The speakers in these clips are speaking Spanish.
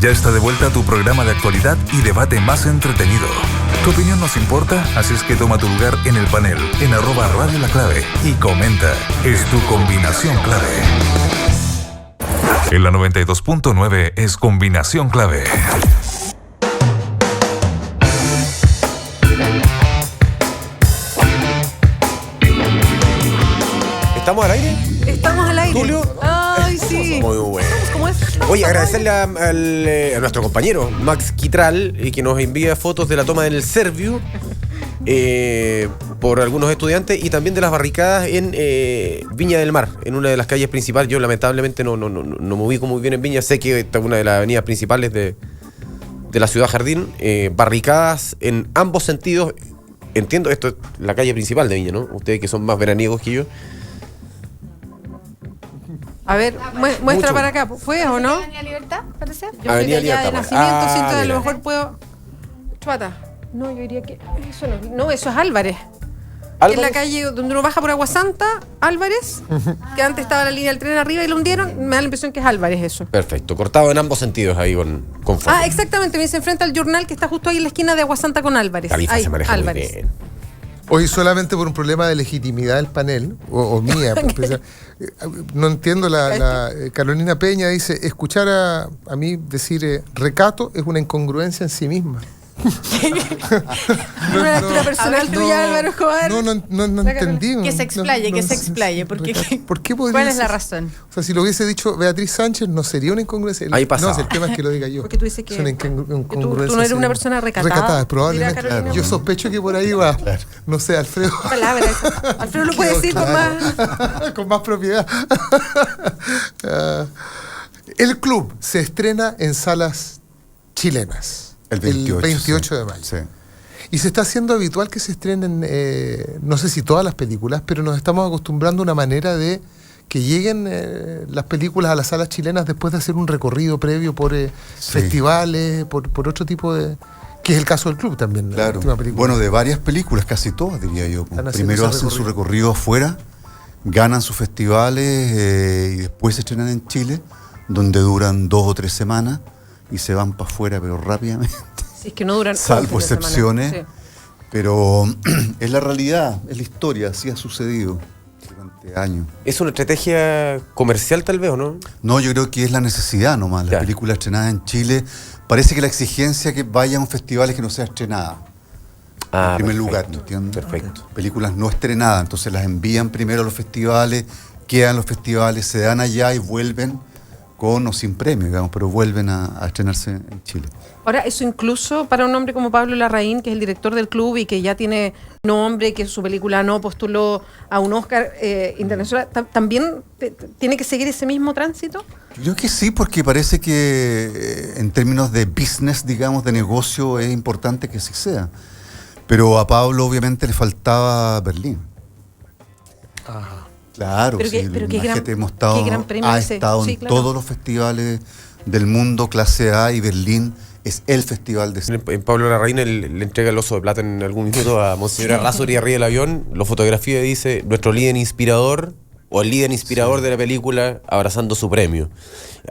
Ya está de vuelta tu programa de actualidad y debate más entretenido. Tu opinión nos importa, así es que toma tu lugar en el panel, en @Radio La Clave, y comenta. Es tu combinación clave. En la 92.9 es Combinación Clave. ¿Estamos al aire? Estamos al aire. ¿Tulio? Ay, sí. Muy bueno. ¿Cómo es? Oye, agradecerle a nuestro compañero Max Quitral, que nos envía fotos de la toma del Serviu por algunos estudiantes y también de las barricadas en Viña del Mar, en una de las calles principales. Yo lamentablemente no me ubico muy bien en Viña, sé que esta es una de las avenidas principales de la ciudad Jardín, barricadas en ambos sentidos. Entiendo, esto es la calle principal de Viña, ¿no? Ustedes que son más veraniegos que yo. A ver, muestra Mucho. para acá. ¿Fue o no? ¿Avenida Libertad, parece? Yo Avenida soy de allá de Libertad, nacimiento, siento que a mira. lo mejor puedo... Chuata. No, yo diría que... Eso no. No, eso es Álvarez. Que es la calle donde uno baja por Agua Santa, Álvarez, que antes estaba la línea del tren arriba y lo hundieron. Me da la impresión que es Álvarez eso. Perfecto, cortado en ambos sentidos ahí con fotos. Ah, exactamente. Me dice enfrente al Journal que está justo ahí en la esquina de Agua Santa con Álvarez. Tarifa Ahí, se maneja Álvarez. muy bien. Hoy solamente por un problema de legitimidad del panel, o mía, porque, no entiendo Carolina Peña dice, escuchar a mí decir recato es una incongruencia en sí misma. Una lectura personal tuya, Álvaro Escobar. No entendí. Que se explaye, porque ¿Por qué podría ¿cuál es la ser? razón? O sea, si lo hubiese dicho Beatriz Sánchez, no sería una incongruencia. Ahí pasaba. No, el tema es que lo diga yo. Porque tú dices que Es una tú incongruencia. no eres una sí. persona recatada. Recatada, probablemente. Dirá Carolina. Yo sospecho que por ahí va. No sé, Alfredo. Palabra esa. Alfredo lo puede Quedó decir con claro. más. Con más propiedad. El club se estrena en salas chilenas. El 28 de mayo. Sí. Y se está haciendo habitual que se estrenen, no sé si todas las películas, pero nos estamos acostumbrando a una manera de que lleguen las películas a las salas chilenas después de hacer un recorrido previo por festivales, por otro tipo de... Que es el caso del club también. La Claro. última película. Bueno, de varias películas, casi todas diría yo. Están haciendo Primero ese hacen su recorrido afuera, ganan sus festivales y después se estrenan en Chile, donde duran 2 o 3 semanas y se van para afuera, pero rápidamente. Si es que no duran. Salvo 11 de semana. excepciones. Sí. Pero es la realidad, es la historia, así ha sucedido durante años. ¿Es una estrategia comercial tal vez o no? No, yo creo que es la necesidad nomás. La Ya. película estrenada en Chile, parece que la exigencia es que vaya a un festival es que no sea estrenada. En primer lugar, ¿me entiendes? Perfecto. Películas no estrenadas, entonces las envían primero a los festivales, quedan en los festivales, se dan allá y vuelven con o sin premio, digamos, pero vuelven a estrenarse en Chile. Ahora, eso incluso para un hombre como Pablo Larraín, que es el director del club y que ya tiene nombre, que su película no postuló a un Oscar internacional, ¿también tiene que seguir ese mismo tránsito? Yo creo que sí, porque parece que en términos de business, digamos, de negocio, es importante que sí sea. Pero a Pablo obviamente le faltaba Berlín. Claro, Pero sí, que- pero qué imagínate, gran- hemos estado, qué gran premio ha ese. estado Sí, en claro. todos los festivales del mundo, clase A, y Berlín es el festival de cine. En Pablo Larraín le entrega el oso de plata en algún minuto a Monseñor Arrázuri arriba del avión, lo fotografía y dice, nuestro líder inspirador, o el líder inspirador de la película, abrazando su premio.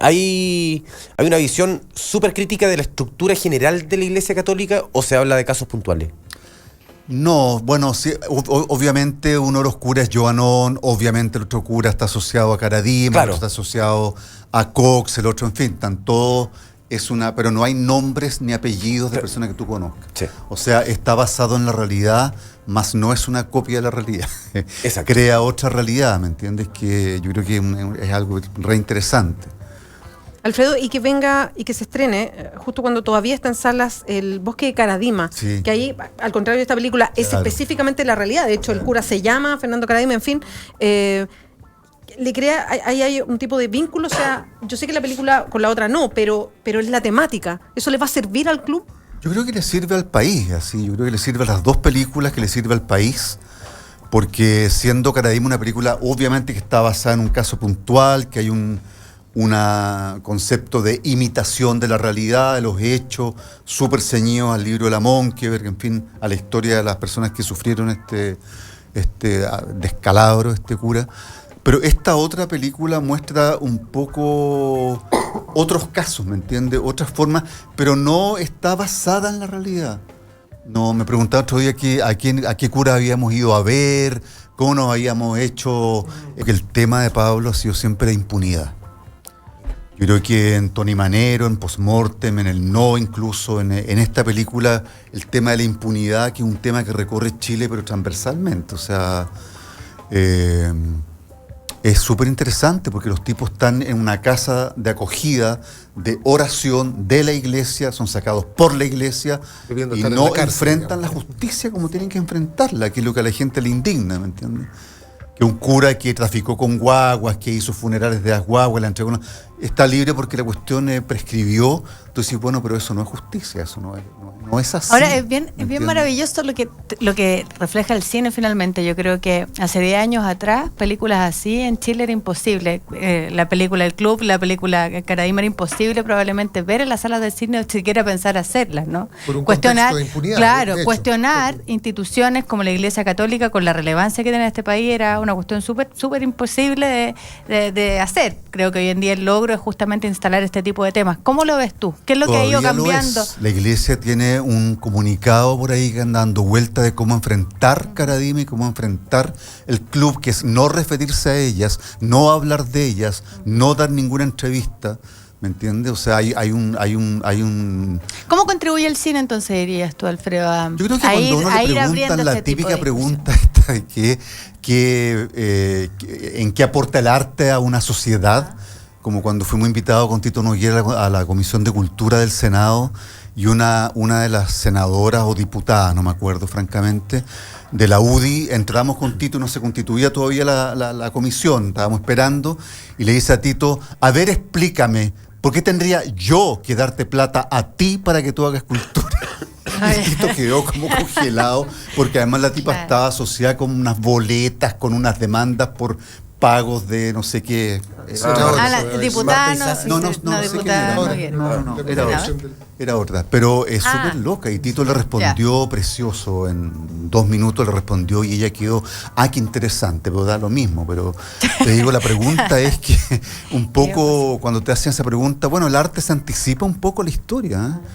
Hay una visión súper crítica de la estructura general de la Iglesia Católica, o se habla de casos puntuales. No, bueno, sí, obviamente uno de los curas es Joanón, obviamente el otro cura está asociado a Caradima, Claro. el otro está asociado a Cox, el otro, en fin, están todos, pero no hay nombres ni apellidos de personas que tú conozcas. Sí. O sea, está basado en la realidad, mas no es una copia de la realidad. Exacto. Crea otra realidad, ¿me entiendes? Que yo creo que es algo re interesante. Alfredo, y que venga y que se estrene justo cuando todavía está en salas El Bosque de Caradima, Sí. que ahí, al contrario de esta película, es Claro. específicamente la realidad. De hecho, el cura se llama Fernando Caradima, en fin. Le crea, ahí hay un tipo de vínculo. O sea, yo sé que la película con la otra no, pero es la temática. ¿Eso le va a servir al club? Yo creo que le sirve al país, así. Yo creo que le sirve a las dos películas, que le sirve al país, porque siendo Caradima una película, obviamente que está basada en un caso puntual, que hay un concepto de imitación de la realidad, de los hechos, súper ceñidos al libro de la Monkeberg, en fin, a la historia de las personas que sufrieron este descalabro, este cura. Pero esta otra película muestra un poco otros casos, ¿me entiendes? Otras formas, pero no está basada en la realidad. No, me preguntaba otro día a qué cura habíamos ido a ver, cómo nos habíamos hecho. El tema de Pablo ha sido siempre la impunidad. Yo creo que en Tony Manero, en Postmortem, en El No, incluso en esta película, el tema de la impunidad, que es un tema que recorre Chile, pero transversalmente. O sea, es súper interesante porque los tipos están en una casa de acogida, de oración de la iglesia, son sacados por la iglesia Debiendo y estar en no la cárcel, enfrentan digamos. la justicia como tienen que enfrentarla, que es lo que a la gente le indigna, ¿me entiendes? Que un cura que traficó con guaguas, que hizo funerales de las guaguas, la entregó, está libre porque la cuestión prescribió. Entonces, bueno, pero eso no es justicia, eso no es así. Ahora, es bien ¿me entiendes? maravilloso lo que refleja el cine finalmente. Yo creo que hace 10 años atrás, películas así en Chile era imposible. La película El Club, la película Caraíma era imposible probablemente ver en las salas de cine o siquiera pensar hacerlas, ¿no? Por un Cuestionar, contexto de impunidad, claro, de hecho. cuestionar instituciones como la Iglesia Católica con la relevancia que tiene este país era una cuestión súper imposible de hacer. Creo que hoy en día el logro es justamente instalar este tipo de temas. ¿Cómo lo ves tú? ¿Qué es lo que ha ido Todavía lo cambiando? es. La iglesia tiene un comunicado por ahí que anda dando vuelta de cómo enfrentar Caradima y cómo enfrentar el club, que es no referirse a ellas, no hablar de ellas, no dar ninguna entrevista. ¿Me entiendes? O sea, hay un ¿Cómo contribuye el cine entonces, dirías tú, Alfredo? Yo creo que cuando uno le preguntan la típica pregunta esta de en qué aporta el arte a una sociedad, como cuando fuimos invitados con Tito Noguera a la Comisión de Cultura del Senado, y una de las senadoras o diputadas, no me acuerdo francamente, de la UDI, entramos con Tito y no se constituía todavía la comisión, estábamos esperando, y le dice a Tito, a ver, explícame, ¿por qué tendría yo que darte plata a ti para que tú hagas cultura? Y Tito quedó como congelado, porque además la tipa estaba asociada con unas boletas, con unas demandas por pagos de no sé qué. la diputada No era otra, pero es súper loca, y Tito le respondió precioso, en 2 minutos le respondió, y ella quedó, qué interesante, pero da lo mismo. Pero te digo, la pregunta es que un poco, cuando te hacen esa pregunta, bueno, el arte se anticipa un poco la historia, ¿eh?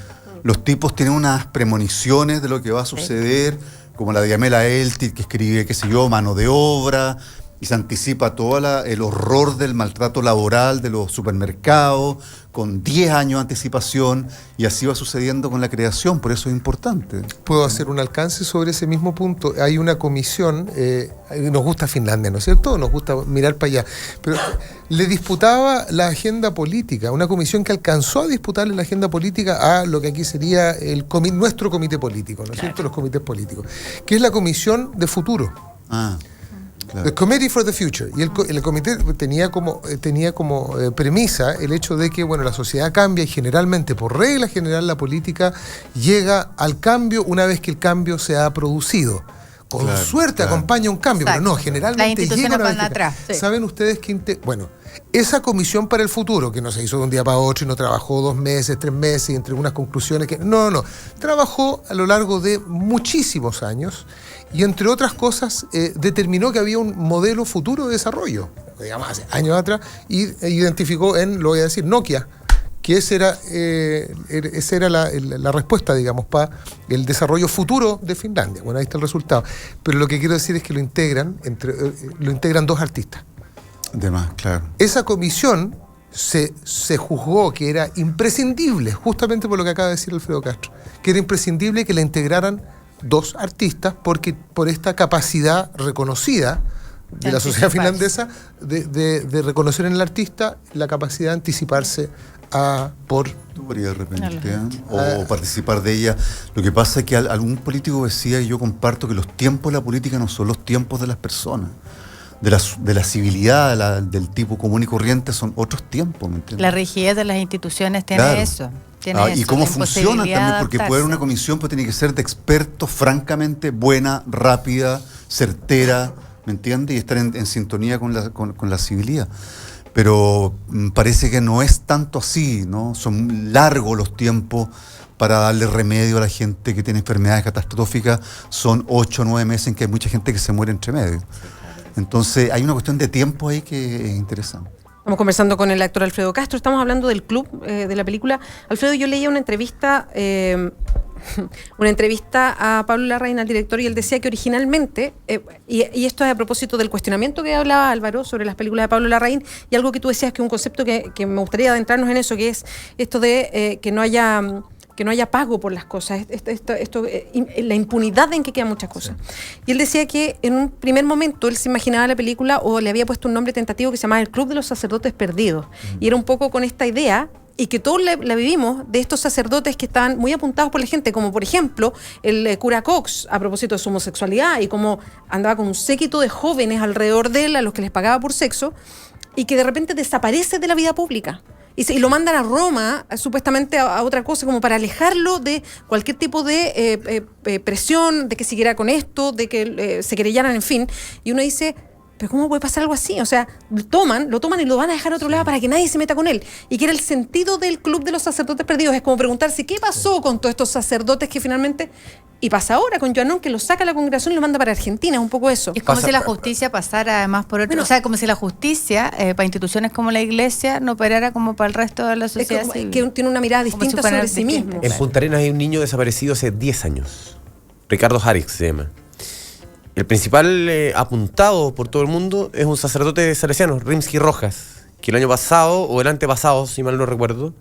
Los tipos tienen unas premoniciones de lo que va a suceder, como la de Yamela Eltit, que escribe, qué sé yo, Mano de Obra, y se anticipa todo el horror del maltrato laboral de los supermercados, con 10 años de anticipación, y así va sucediendo con la creación, por eso es importante. Puedo hacer un alcance sobre ese mismo punto. Hay una comisión, nos gusta Finlandia, ¿no es cierto? Nos gusta mirar para allá, pero le disputaba la agenda política, una comisión que alcanzó a disputarle la agenda política a lo que aquí sería nuestro comité político, ¿no es cierto? Los comités políticos, que es la Comisión de Futuro. Claro. The Committee for the Future. Y el comité tenía como premisa el hecho de que, bueno, la sociedad cambia y generalmente, por regla general, la política llega al cambio una vez que el cambio se ha producido. Con suerte acompaña un cambio, pero no, generalmente las instituciones llega una van vez atrás. Sí. ¿Saben ustedes que esa comisión para el futuro, que no se hizo de un día para otro y no trabajó 2 meses, 3 meses y entre unas conclusiones que... No, trabajó a lo largo de muchísimos años y entre otras cosas determinó que había un modelo futuro de desarrollo, digamos, hace años atrás, y identificó lo voy a decir, Nokia, que esa era la respuesta, digamos, para el desarrollo futuro de Finlandia. Bueno, ahí está el resultado. Pero lo que quiero decir es que lo integran 2 artistas. Además, claro. Esa comisión se juzgó que era imprescindible, justamente por lo que acaba de decir Alfredo Castro, que era imprescindible que la integraran 2 artistas porque por esta capacidad reconocida de la sociedad finlandesa de reconocer en el artista la capacidad de anticiparse por... Tú podrías de repente, o participar de ella. Lo que pasa es que algún político decía, y yo comparto, que los tiempos de la política no son los tiempos de las personas. De la civilidad, del tipo común y corriente, son otros tiempos, ¿me entiendes? La rigidez de las instituciones tiene eso. Y cómo funcionan también, porque puede haber una comisión, pero tiene que ser de expertos, francamente buena, rápida, certera, ¿me entiendes? Y estar en sintonía con la civilidad. Pero parece que no es tanto así, ¿no? Son largos los tiempos para darle remedio a la gente que tiene enfermedades catastróficas. Son 8 o 9 meses en que hay mucha gente que se muere entre medio. Entonces hay una cuestión de tiempo ahí que es interesante. Estamos conversando con el actor Alfredo Castro, estamos hablando del club de la película. Alfredo, yo leía una entrevista a Pablo Larraín, al director, y él decía que originalmente, y esto es a propósito del cuestionamiento que hablaba Álvaro sobre las películas de Pablo Larraín, y algo que tú decías que es un concepto que me gustaría adentrarnos en eso, que es esto de que no haya pago por las cosas, la impunidad en que quedan muchas cosas. Sí. Y él decía que en un primer momento él se imaginaba la película, o le había puesto un nombre tentativo que se llamaba El Club de los Sacerdotes Perdidos. Y era un poco con esta idea, y que todos la vivimos, de estos sacerdotes que estaban muy apuntados por la gente, como por ejemplo el cura Cox, a propósito de su homosexualidad, y cómo andaba con un séquito de jóvenes alrededor de él, a los que les pagaba por sexo, y que de repente desaparece de la vida pública. Y lo mandan a Roma, supuestamente a otra cosa, como para alejarlo de cualquier tipo de presión, de que siguiera con esto, de que se querellaran, en fin. Y uno dice, ¿pero cómo puede pasar algo así? O sea, lo toman y lo van a dejar a otro lado para que nadie se meta con él. Y que era el sentido del Club de los Sacerdotes Perdidos. Es como preguntarse, ¿qué pasó con todos estos sacerdotes que finalmente... Y pasa ahora con Joanón, que lo saca a la congregación y lo manda para Argentina, es un poco eso. Es como si la justicia pasara además por otro... Bueno, o sea, como si la justicia, para instituciones como la Iglesia, no operara como para el resto de la sociedad civil. Que tiene una mirada distinta sobre sí mismo. En Punta Arenas hay un niño desaparecido hace 10 años. Ricardo Harix se llama. El principal apuntado por todo el mundo es un sacerdote salesiano, Rimsky Rojas, que el año pasado, o el antepasado, si mal no recuerdo,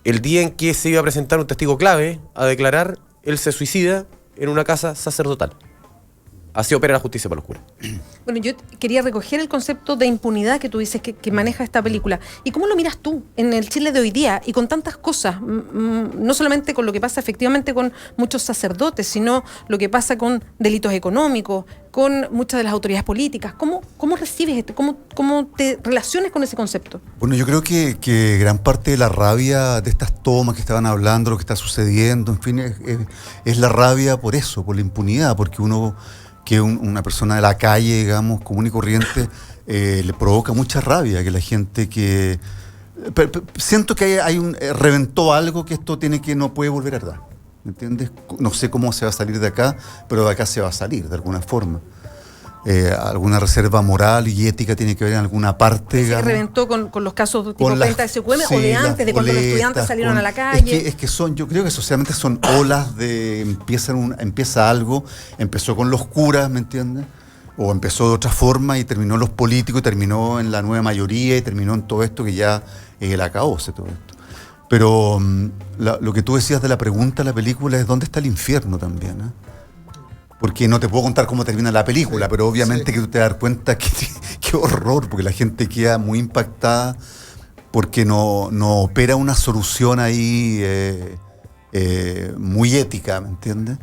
el día en que se iba a presentar un testigo clave a declarar, él se suicida en una casa sacerdotal. Así opera la justicia para los curas. Bueno, yo quería recoger el concepto de impunidad que tú dices que maneja esta película. ¿Y cómo lo miras tú en el Chile de hoy día y con tantas cosas? No solamente con lo que pasa efectivamente con muchos sacerdotes, sino lo que pasa con delitos económicos, con muchas de las autoridades políticas. ¿Cómo recibes esto? ¿Cómo te relacionas con ese concepto? Bueno, yo creo que gran parte de la rabia de estas tomas que estaban hablando, lo que está sucediendo, en fin, es la rabia por eso, por la impunidad, porque uno... que una persona de la calle, digamos, común y corriente, le provoca mucha rabia, que la gente que... siento que reventó algo que esto no puede volver a dar, ¿me entiendes? No sé cómo se va a salir de acá, pero de acá se va a salir, de alguna forma. Alguna reserva moral y ética tiene que ver en alguna parte. ¿Se reventó con los casos tipo Cuenta de SQM o de antes, de cuando los estudiantes salieron a la calle? Es que yo creo que socialmente son olas de empieza algo, empezó con los curas, ¿me entiendes? O empezó de otra forma y terminó en los políticos y terminó en la nueva mayoría y terminó en todo esto que ya es el acabose, todo esto. Pero lo que tú decías de la pregunta de la película es ¿dónde está el infierno también? Porque no te puedo contar cómo termina la película, pero obviamente que tú te das cuenta que qué horror, porque la gente queda muy impactada porque no opera una solución ahí muy ética, ¿me entiendes?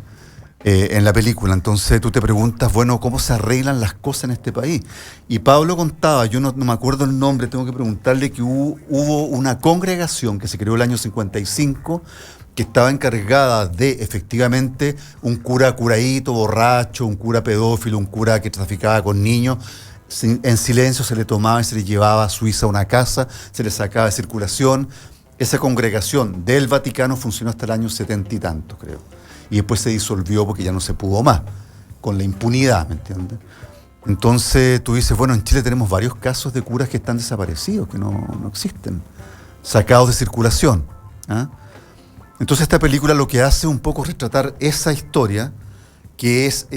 En la película. Entonces tú te preguntas, bueno, ¿cómo se arreglan las cosas en este país? Y Pablo contaba, yo no me acuerdo el nombre, tengo que preguntarle, que hubo una congregación que se creó el año 55 que estaba encargada de, efectivamente, un cura curadito, borracho, un cura pedófilo, un cura que traficaba con niños, en silencio se le tomaba y se le llevaba a Suiza a una casa, se le sacaba de circulación. Esa congregación del Vaticano funcionó hasta el año 70 y tantos, creo. Y después se disolvió porque ya no se pudo más, con la impunidad, ¿me entiendes? Entonces tú dices, bueno, en Chile tenemos varios casos de curas que están desaparecidos, que no existen, sacados de circulación, ¿ah? Entonces esta película lo que hace es un poco retratar esa historia que es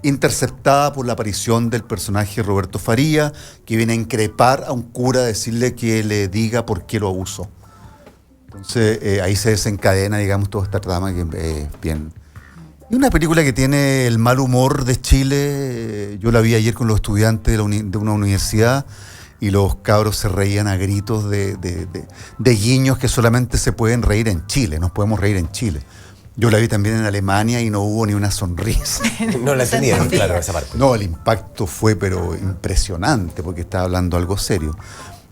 interceptada por la aparición del personaje Roberto Faría, que viene a increpar a un cura, a decirle que le diga por qué lo abusó. Entonces ahí se desencadena, digamos, toda esta trama que es bien... Y una película que tiene el mal humor de Chile. Yo la vi ayer con los estudiantes de una universidad y los cabros se reían a gritos de guiños que solamente se pueden reír en Chile, nos podemos reír en Chile. Yo la vi también en Alemania y no hubo ni una sonrisa. No la entendieron, claro, esa parte. No, el impacto fue pero impresionante porque estaba hablando algo serio.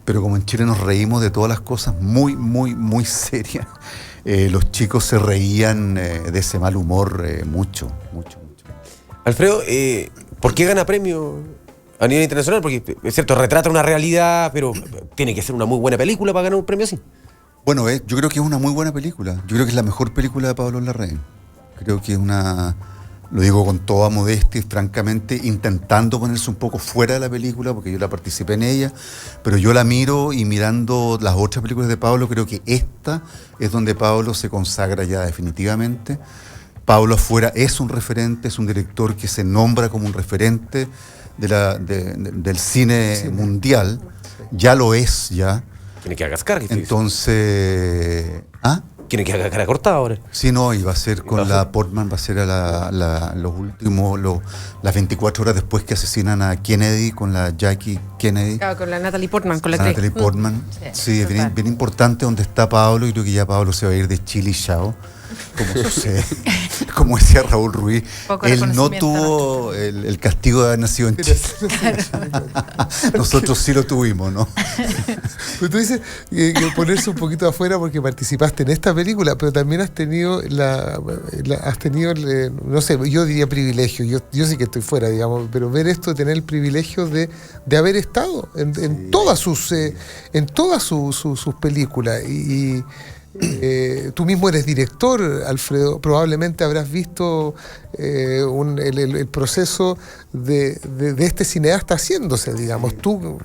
Pero como en Chile nos reímos de todas las cosas muy, muy, muy serias, los chicos se reían de ese mal humor mucho. Alfredo, ¿por qué gana premio a nivel internacional? Porque es cierto, retrata una realidad, pero tiene que ser una muy buena película para ganar un premio así. Bueno, yo creo que es una muy buena película. Yo creo que es la mejor película de Pablo Larraín. Creo que es una lo digo con toda modestia y francamente intentando ponerse un poco fuera de la película, porque yo la participé en ella, pero yo la miro y mirando las otras películas de Pablo, creo que esta es donde Pablo se consagra ya definitivamente. Pablo afuera es un referente, es un director que se nombra como un referente del cine mundial, ya lo es, ya. Tiene que haga cascar. Entonces... ¿Ah? Tiene que haga cara cortada ahora. Sí, no, y va a ser con la Portman, va a ser los últimos, las 24 horas después que asesinan a Kennedy, con la Jackie Kennedy. Claro, con la Natalie Portman, con la Natalie Portman. Sí, es bien importante donde está Pablo, y creo que ya Pablo se va a ir de Chile y chao. Como sucede, como decía Raúl Ruiz, él no tuvo el castigo de haber nacido en Chile. Nosotros sí lo tuvimos, ¿no? Pero tú dices que ponerse un poquito afuera porque participaste en esta película, pero también has tenido no sé, yo diría privilegio, yo sí que estoy fuera, digamos, pero ver esto, tener el privilegio de haber estado en todas sus películas y tú mismo eres director, Alfredo, probablemente habrás visto el proceso de este cineasta haciéndose, digamos, tú,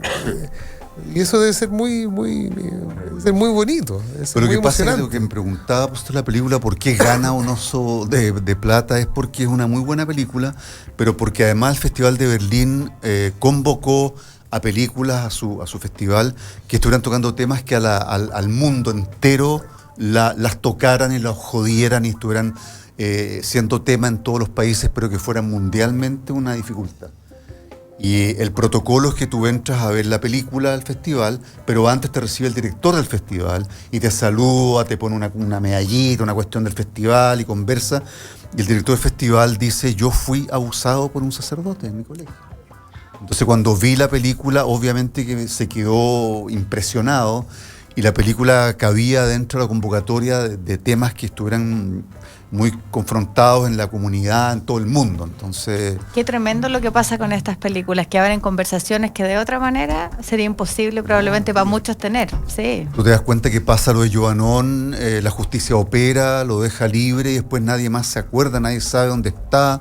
y eso debe ser muy bonito, pero muy lo que pasa es emocionante. que lo que me preguntaba la película, ¿por qué gana un Oso de Plata? Es porque es una muy buena película, pero porque además el Festival de Berlín convocó a películas a su festival que estuvieran tocando temas que al mundo entero las tocaran y las jodieran y estuvieran siendo tema en todos los países, pero que fueran mundialmente una dificultad. Y el protocolo es que tú entras a ver la película del festival, pero antes te recibe el director del festival y te saluda, te pone una medallita, una cuestión del festival y conversa. Y el director del festival dice: yo fui abusado por un sacerdote en mi colegio. Entonces, cuando vi la película, obviamente que se quedó impresionado, y la película cabía dentro de la convocatoria de temas que estuvieran muy confrontados en la comunidad, en todo el mundo. Entonces, qué tremendo lo que pasa con estas películas, que abren conversaciones que de otra manera sería imposible probablemente para muchos tener. Sí. Tú te das cuenta que pasa lo de Joanón, la justicia opera, lo deja libre y después nadie más se acuerda, nadie sabe dónde está.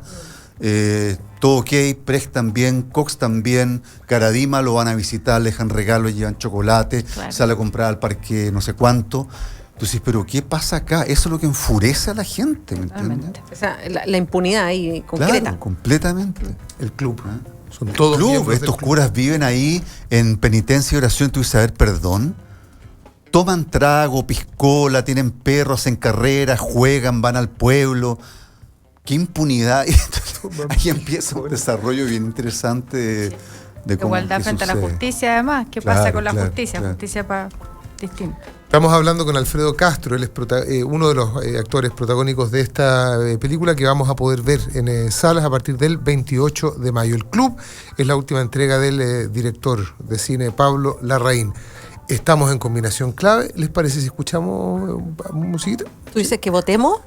Todo ok, Precht también, Cox también, Caradima lo van a visitar, le dejan regalos, llevan chocolate, claro, sale a comprar al parque no sé cuánto. Entonces, pero ¿qué pasa acá? Eso es lo que enfurece a la gente, ¿me entiendes? O sea, la impunidad ahí concreta. Claro, completamente. El club. Son todos club. Estos curas viven ahí en penitencia y oración. Tú dices, a ver, perdón. Toman trago, piscola, tienen perros, hacen carreras, juegan, van al pueblo. ¡Qué impunidad! Ahí empieza un desarrollo bien interesante de cómo igualdad frente a la justicia, además. ¿Qué pasa con la justicia? Claro. Justicia distinta. Estamos hablando con Alfredo Castro, él es uno de los actores protagónicos de esta película que vamos a poder ver en salas a partir del 28 de mayo. El Club es la última entrega del director de cine Pablo Larraín. Estamos en Combinación Clave. ¿Les parece si escuchamos musiquita? ¿Tú dices que votemos?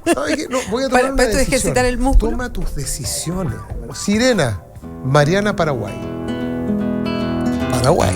¿Sabes qué? No, voy a tomar una decisión. Ejercitar el músculo. Toma tus decisiones. Sirena, Mariana Paraguay. Paraguay.